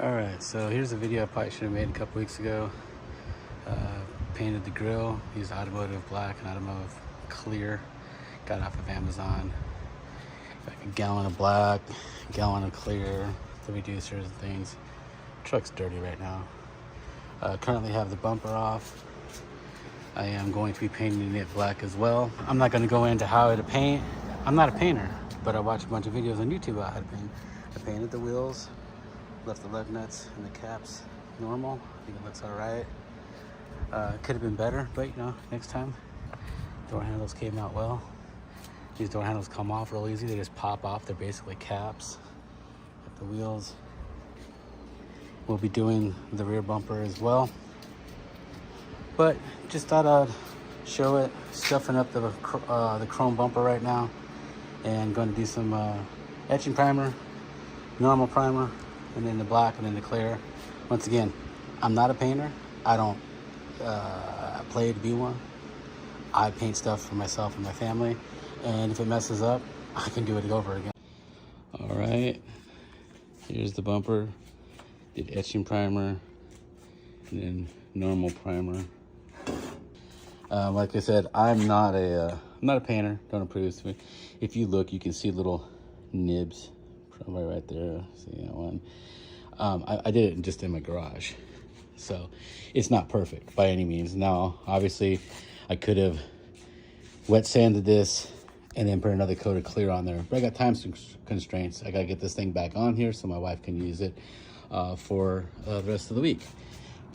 Alright, so here's a video I probably should have made a couple weeks ago. Painted the grill, used automotive black and automotive clear. Got it off of Amazon. Like a gallon of black, gallon of clear, the reducers and things. Truck's dirty right now. Currently have the bumper off. I am going to be painting it black as well. I'm not going to go into how to paint. I'm not a painter, but I watched a bunch of videos on YouTube about how to paint. I painted the wheels, left the lug nuts and the caps normal. I think it looks all right. Could have been better, but you know, next time. Door handles came out well. These door handles come off real easy. They just pop off. They're basically caps. Got the wheels. We'll be doing the rear bumper as well. But just thought I'd show it. Stuffing up the chrome bumper right now. And going to do some etching primer, normal primer, and then the black and then the clear. Once again, I'm not a painter. I don't play to be one. I paint stuff for myself and my family, and if it messes up, I can do it over again. All right, here's the bumper. Did etching primer and then normal primer. Like I said, I'm not a painter. Don't approve to me. If you look, you can see little nibs probably right there. See that one? I did it just in my garage, so it's not perfect by any means. Now, obviously, I could have wet sanded this and then put another coat of clear on there, but I got time constraints. I gotta get this thing back on here so my wife can use it for the rest of the week.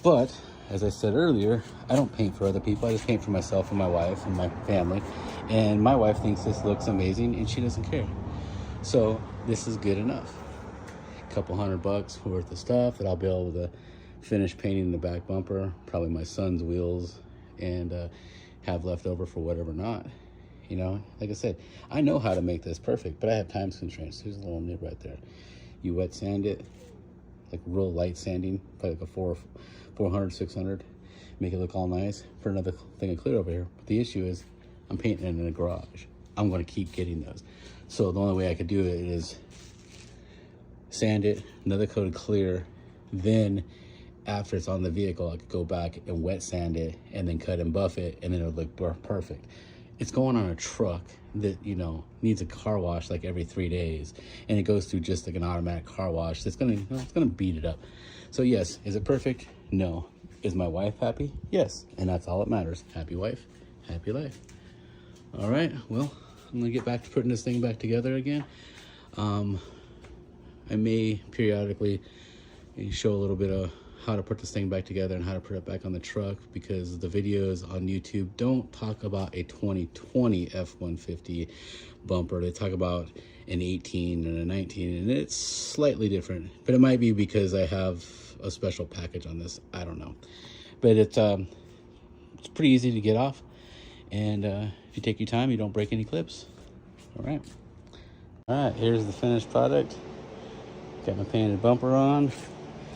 But as I said earlier, I don't paint for other people. I just paint for myself and my wife and my family. And my wife thinks this looks amazing and she doesn't care. So this is good enough. A couple $100 worth of stuff that I'll be able to finish painting the back bumper, probably my son's wheels, and have left over for whatever not. You know, like I said, I know how to make this perfect, but I have time constraints. Here's a little nib right there. You wet sand it, like real light sanding, probably like a 400, 600, make it look all nice. Put another thing of clear over here. But the issue is I'm painting it in a garage. I'm going to keep getting those. So the only way I could do it is sand it, another coat of clear, then after it's on the vehicle, I could go back and wet sand it and then cut and buff it, and then it'll look perfect. It's going on a truck that, you know, needs a car wash like every 3 days, and it goes through just like an automatic car wash that's gonna, it's gonna beat it up. So yes, is it perfect? No. Is my wife happy? Yes, and that's all that matters. Happy wife, happy life. All right, well, I'm gonna get back to putting this thing back together again. I may periodically show a little bit of how to put this thing back together and how to put it back on the truck, because the videos on YouTube don't talk about a 2020 F-150 bumper. They talk about an 18 and a 19, and it's slightly different, but it might be because I have a special package on this. I don't know, but it's pretty easy to get off, and if you take your time, you don't break any clips. All right, here's the finished product. Got my painted bumper on.